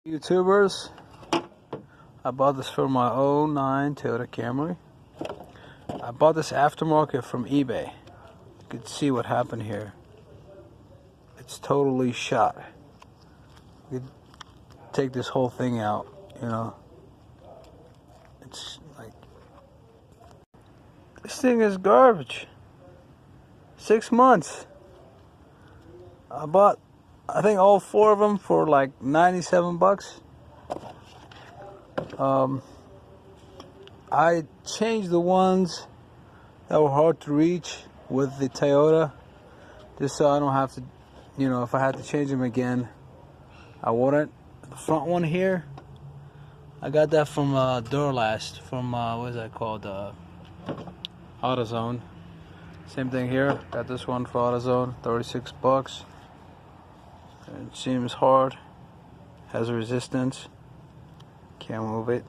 YouTubers, I bought this for my '09 Toyota Camry. I bought this aftermarket from eBay. You can see what happened here. It's totally shot. You could take this whole thing out, you know. It's like, this thing is garbage. 6 months. I bought, I think, all 4 of them for like 97 bucks. I changed the ones that were hard to reach with the Toyota, just so I don't have to, you know, if I had to change them again, I wouldn't. The front one here, I got that from Duralast, from what is that called, AutoZone. Same thing here, got this one for AutoZone, 36 bucks. It seems hard, has a resistance, can't move it.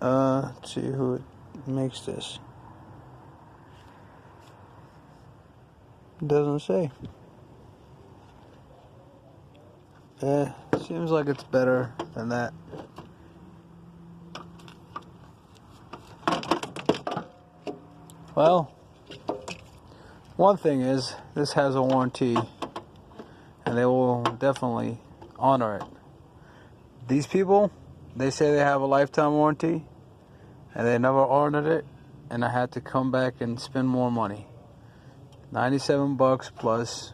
Let's see who makes this. Doesn't say. Seems like it's better than that. Well, one thing is, this has a warranty, and they will definitely honor it. These people, they say they have a lifetime warranty, and they never honored it, and I had to come back and spend more money. 97 bucks plus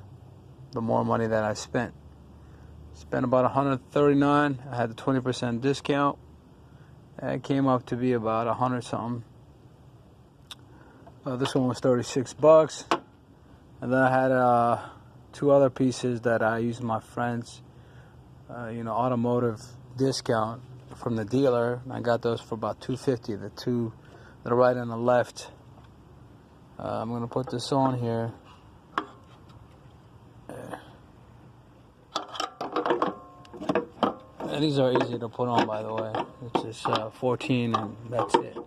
the more money that I spent. Spent about 139. I had the 20% discount. It came up to be about 100 something. This one was 36 bucks. And then I had 2 other pieces that I used my friends, automotive discount from the dealer. And I got those for about $2.50. The 2, the right and the left. I'm gonna put this on here. And these are easy to put on, by the way. It's just 14 and that's it.